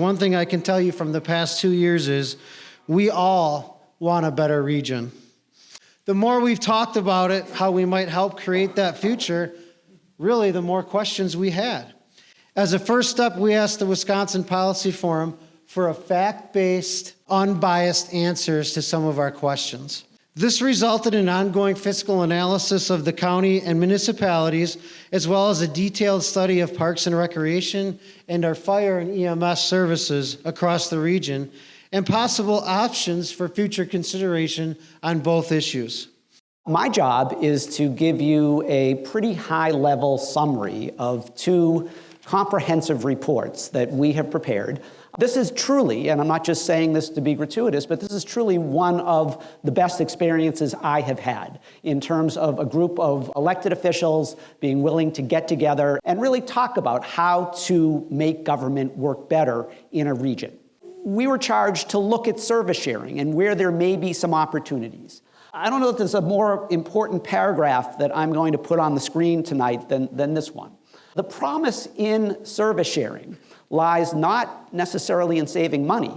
one thing I can tell you from the past 2 years is we all want a better region. The more we've talked about it, how we might help create that future, really the more questions we had. As a first step, we asked the Wisconsin Policy Forum for a fact-based, unbiased answers to some of our questions. This resulted in ongoing fiscal analysis of the county and municipalities, as well as a detailed study of parks and recreation and our fire and EMS services across the region, and possible options for future consideration on both issues. My job is to give you a pretty high-level summary of two comprehensive reports that we have prepared. This is truly, and I'm not just saying this to be gratuitous, but this is truly one of the best experiences I have had in terms of a group of elected officials being willing to get together and really talk about how to make government work better in a region. We were charged to look at service sharing and where there may be some opportunities. I don't know if there's a more important paragraph that I'm going to put on the screen tonight than this one. The promise in service sharing lies not necessarily in saving money,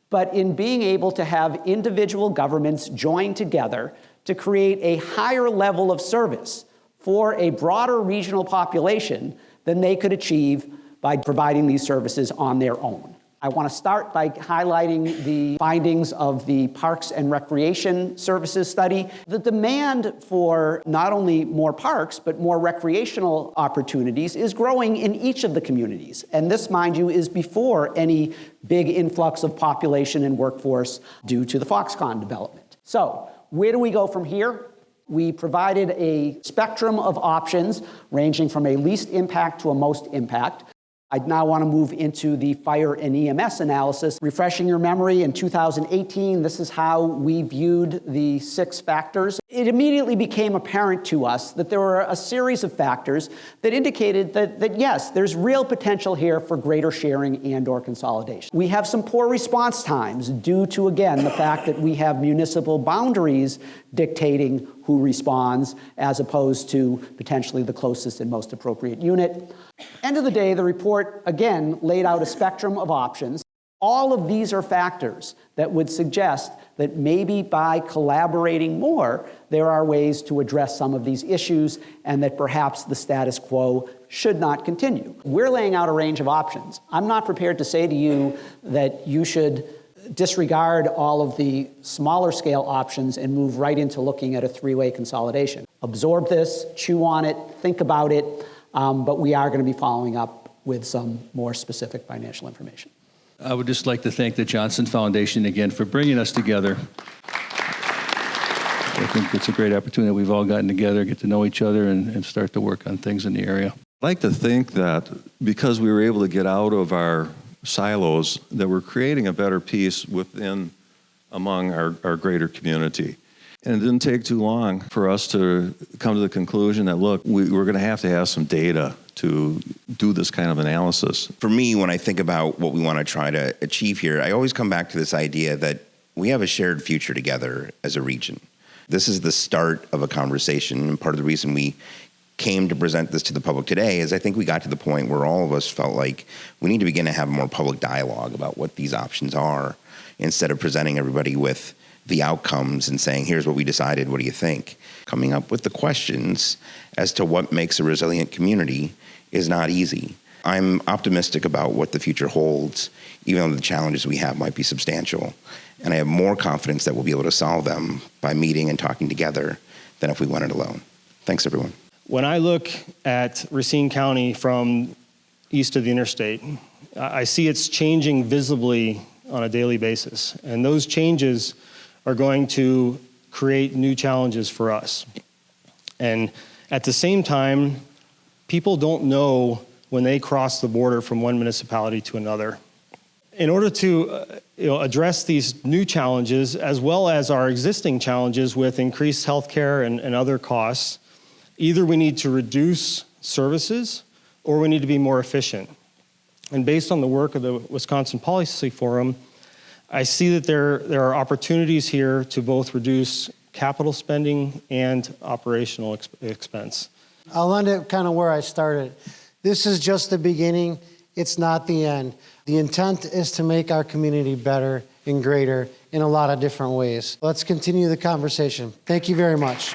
but in being able to have individual governments join together to create a higher level of service for a broader regional population than they could achieve by providing these services on their own. I want to start by highlighting the findings of the Parks and Recreation Services study. The demand for not only more parks, but more recreational opportunities is growing in each of the communities. And this, mind you, is before any big influx of population and workforce due to the Foxconn development. So, where do we go from here? We provided a spectrum of options ranging from a least impact to a most impact. I now want to move into the fire and EMS analysis. Refreshing your memory, in 2018, this is how we viewed the 6 factors. It immediately became apparent to us that there were a series of factors that indicated that yes, there's real potential here for greater sharing and/or consolidation. We have some poor response times due to, again, the fact that we have municipal boundaries dictating who responds as opposed to potentially the closest and most appropriate unit. End of the day, the report, again, laid out a spectrum of options. All of these are factors that would suggest that maybe by collaborating more, there are ways to address some of these issues and that perhaps the status quo should not continue. We're laying out a range of options. I'm not prepared to say to you that you should disregard all of the smaller scale options and move right into looking at a 3-way consolidation. Absorb this, chew on it, think about it, but we are going to be following up with some more specific financial information. I would just like to thank the Johnson Foundation again for bringing us together. I think it's a great opportunity that we've all gotten together, get to know each other, and start to work on things in the area. I'd like to think that because we were able to get out of our silos, that we're creating a better peace among our greater community. And it didn't take too long for us to come to the conclusion that, look, we're going to have some data to do this kind of analysis. For me, when I think about what we want to try to achieve here, I always come back to this idea that we have a shared future together as a region. This is the start of a conversation, and part of the reason we came to present this to the public today is I think we got to the point where all of us felt like we need to begin to have a more public dialogue about what these options are, instead of presenting everybody with the outcomes and saying, here's what we decided, what do you think? Coming up with the questions as to what makes a resilient community is not easy. I'm optimistic about what the future holds, even though the challenges we have might be substantial. And I have more confidence that we'll be able to solve them by meeting and talking together than if we went it alone. Thanks, everyone. When I look at Racine County from east of the interstate, I see it's changing visibly on a daily basis. And those changes are going to create new challenges for us. And at the same time, people don't know when they cross the border from one municipality to another. In order to address these new challenges, as well as our existing challenges with increased healthcare and other costs, either we need to reduce services or we need to be more efficient. And based on the work of the Wisconsin Policy Forum, I see that there are opportunities here to both reduce capital spending and operational expense. I'll end it kind of where I started. This is just the beginning, It's not the end. The intent is to make our community better and greater in a lot of different ways. Let's continue the conversation. Thank you very much.